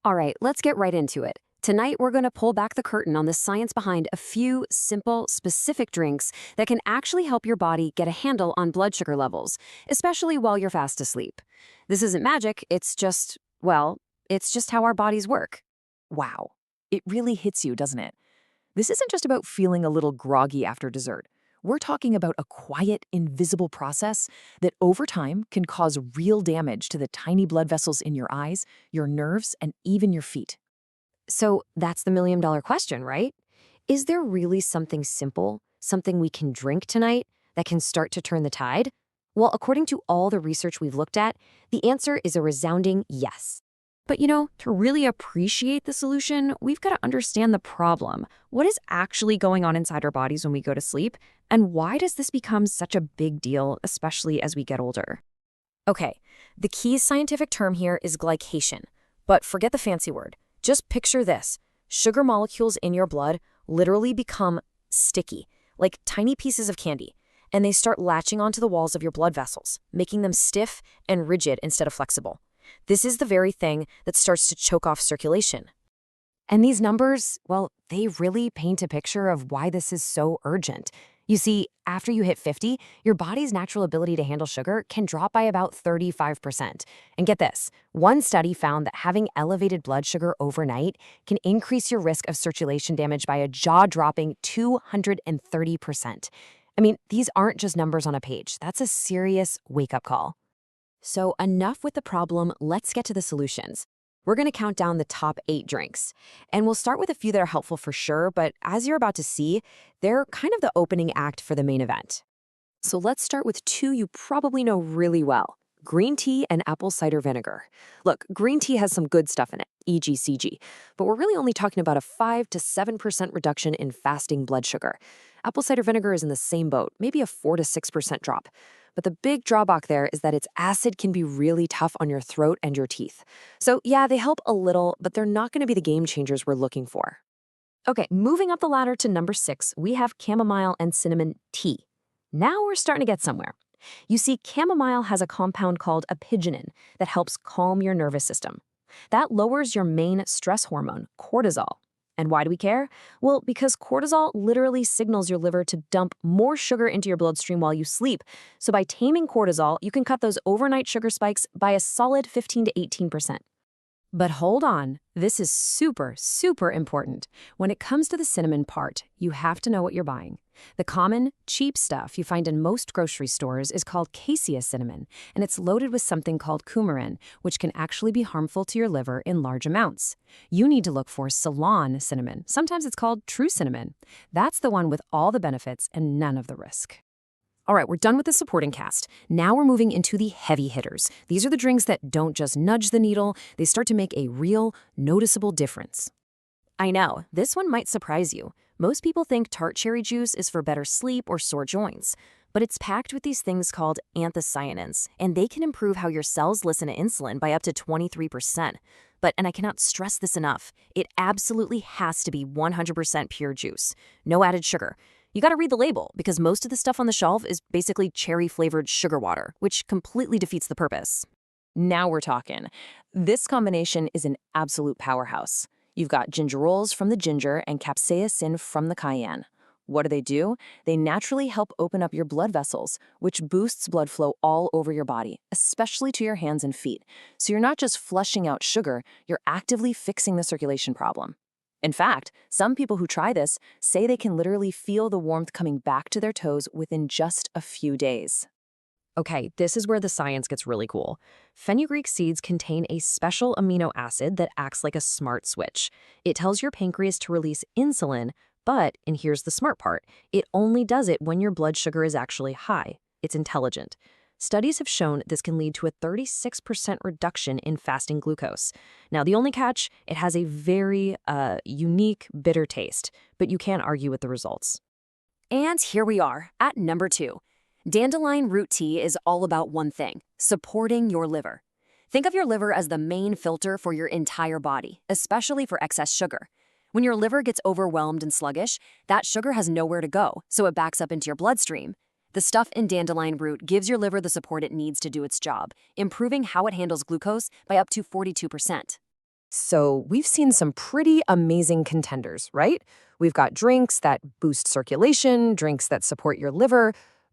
All right, let's get right into it. Tonight, we're going to pull back the curtain on the science behind a few simple, specific drinks that can actually help your body get a handle on blood sugar levels, especially while you're fast asleep. This isn't magic, it's just how our bodies work. Wow. It really hits you, doesn't it? This isn't just about feeling a little groggy after dessert. We're talking about a quiet, invisible process that over time can cause real damage to the tiny blood vessels in your eyes, your nerves, and even your feet. So that's the million-dollar question, right? Is there really something simple, something we can drink tonight that can start to turn the tide? Well, according to all the research we've looked at, the answer is a resounding yes. But to really appreciate the solution, we've got to understand the problem. What is actually going on inside our bodies when we go to sleep? And why does this become such a big deal, especially as we get older? Okay, the key scientific term here is glycation. But forget the fancy word. Just picture this. Sugar molecules in your blood literally become sticky, like tiny pieces of candy, and they start latching onto the walls of your blood vessels, making them stiff and rigid instead of flexible. This is the very thing that starts to choke off circulation. And these numbers, well, they really paint a picture of why this is so urgent. You see, after you hit 50, your body's natural ability to handle sugar can drop by about 35%. And get this, one study found that having elevated blood sugar overnight can increase your risk of circulation damage by a jaw-dropping 230%. I mean, these aren't just numbers on a page. That's a serious wake-up call. So enough with the problem, let's get to the solutions. We're going to count down the top 8 drinks. And we'll start with a few that are helpful for sure, but as you're about to see, they're kind of the opening act for the main event. So let's start with 2 you probably know really well: green tea and apple cider vinegar. Look, green tea has some good stuff in it, e.g. CG, but we're really only talking about a 5 to 7% reduction in fasting blood sugar. Apple cider vinegar is in the same boat, maybe a 4 to 6% drop. But the big drawback there is that its acid can be really tough on your throat and your teeth. So yeah, they help a little, but they're not going to be the game changers we're looking for. Okay, moving up the ladder to number 6, we have chamomile and cinnamon tea. Now we're starting to get somewhere. You see, chamomile has a compound called apigenin that helps calm your nervous system. That lowers your main stress hormone, cortisol. And why do we care? Well, because cortisol literally signals your liver to dump more sugar into your bloodstream while you sleep. So by taming cortisol, you can cut those overnight sugar spikes by a solid 15 to 18%. But hold on, this is super, super important. When it comes to the cinnamon part, you have to know what you're buying. The common, cheap stuff you find in most grocery stores is called cassia cinnamon, and it's loaded with something called coumarin, which can actually be harmful to your liver in large amounts. You need to look for Ceylon cinnamon. Sometimes it's called true cinnamon. That's the one with all the benefits and none of the risk. All right, we're done with the supporting cast. Now we're moving into the heavy hitters. These are the drinks that don't just nudge the needle, they start to make a real, noticeable difference. I know, this one might surprise you. Most people think tart cherry juice is for better sleep or sore joints, but it's packed with these things called anthocyanins, and they can improve how your cells listen to insulin by up to 23%. And I cannot stress this enough, it absolutely has to be 100% pure juice. No added sugar. You gotta read the label, because most of the stuff on the shelf is basically cherry-flavored sugar water, which completely defeats the purpose. Now we're talking. This combination is an absolute powerhouse. You've got gingerols from the ginger and capsaicin from the cayenne. What do? They naturally help open up your blood vessels, which boosts blood flow all over your body, especially to your hands and feet. So you're not just flushing out sugar, you're actively fixing the circulation problem. In fact, some people who try this say they can literally feel the warmth coming back to their toes within just a few days. Okay, this is where the science gets really cool. Fenugreek seeds contain a special amino acid that acts like a smart switch. It tells your pancreas to release insulin, but, and here's the smart part, it only does it when your blood sugar is actually high. It's intelligent. Studies have shown this can lead to a 36% reduction in fasting glucose. Now, the only catch, it has a very unique, bitter taste, but you can't argue with the results. And here we are, at number 2. Dandelion root tea is all about one thing: supporting your liver. Think of your liver as the main filter for your entire body, especially for excess sugar. When your liver gets overwhelmed and sluggish, that sugar has nowhere to go, so it backs up into your bloodstream. The stuff in dandelion root gives your liver the support it needs to do its job, improving how it handles glucose by up to 42%. So we've seen some pretty amazing contenders, right? We've got drinks that boost circulation, drinks that support your liver.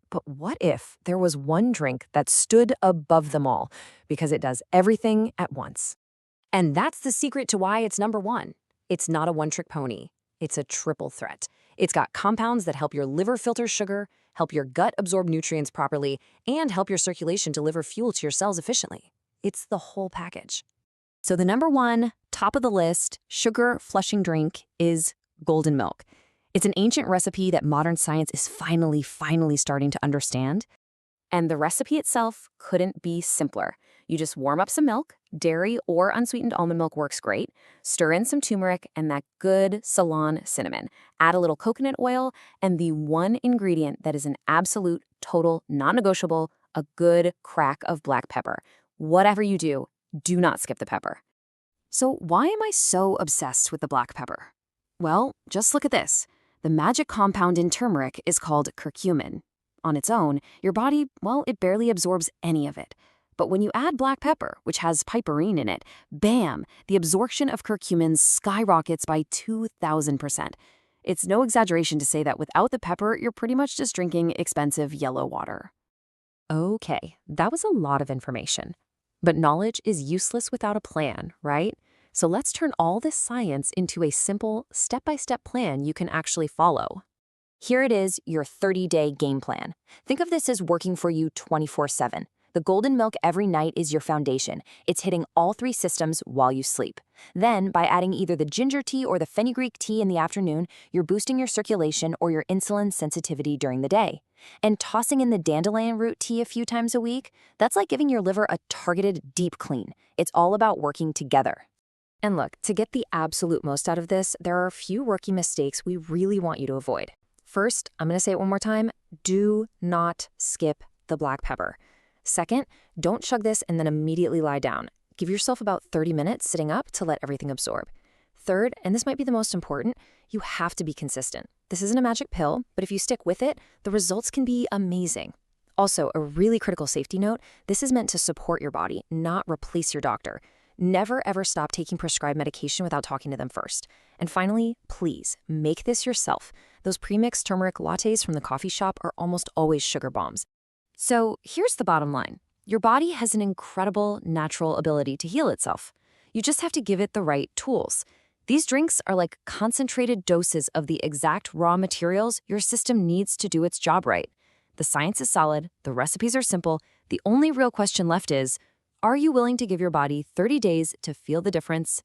But what if there was one drink that stood above them all because it does everything at once? And that's the secret to why it's number one. It's not a one-trick pony. It's a triple threat. It's got compounds that help your liver filter sugar, help your gut absorb nutrients properly, and help your circulation deliver fuel to your cells efficiently. It's the whole package. So the number one, top of the list, sugar-flushing drink is golden milk. It's an ancient recipe that modern science is finally starting to understand. And the recipe itself couldn't be simpler. You just warm up some milk, dairy or unsweetened almond milk works great, stir in some turmeric and that good Ceylon cinnamon, add a little coconut oil, and the one ingredient that is an absolute, total, non-negotiable, a good crack of black pepper. Whatever you do not skip the pepper. So why am I so obsessed with the black pepper? Well, just look at this. The magic compound in turmeric is called curcumin. On its own, your body, well, it barely absorbs any of it. But when you add black pepper, which has piperine in it, bam, the absorption of curcumin skyrockets by 2,000%. It's no exaggeration to say that without the pepper, you're pretty much just drinking expensive yellow water. Okay, that was a lot of information. But knowledge is useless without a plan, right? So let's turn all this science into a simple, step-by-step plan you can actually follow. Here it is, your 30-day game plan. Think of this as working for you 24/7. The golden milk every night is your foundation. It's hitting all three systems while you sleep. Then, by adding either the ginger tea or the fenugreek tea in the afternoon, you're boosting your circulation or your insulin sensitivity during the day. And tossing in the dandelion root tea a few times a week, that's like giving your liver a targeted deep clean. It's all about working together. And look, to get the absolute most out of this, there are a few rookie mistakes we really want you to avoid. First, I'm going to say it one more time, do not skip the black pepper. Second, don't chug this and then immediately lie down. Give yourself about 30 minutes sitting up to let everything absorb. Third, and this might be the most important, you have to be consistent. This isn't a magic pill, but if you stick with it, the results can be amazing. Also, a really critical safety note, this is meant to support your body, not replace your doctor. Never ever stop taking prescribed medication without talking to them first. And finally, please, make this yourself. Those premixed turmeric lattes from the coffee shop are almost always sugar bombs. So here's the bottom line. Your body has an incredible natural ability to heal itself. You just have to give it the right tools. These drinks are like concentrated doses of the exact raw materials your system needs to do its job right. The science is solid, the recipes are simple, the only real question left is, are you willing to give your body 30 days to feel the difference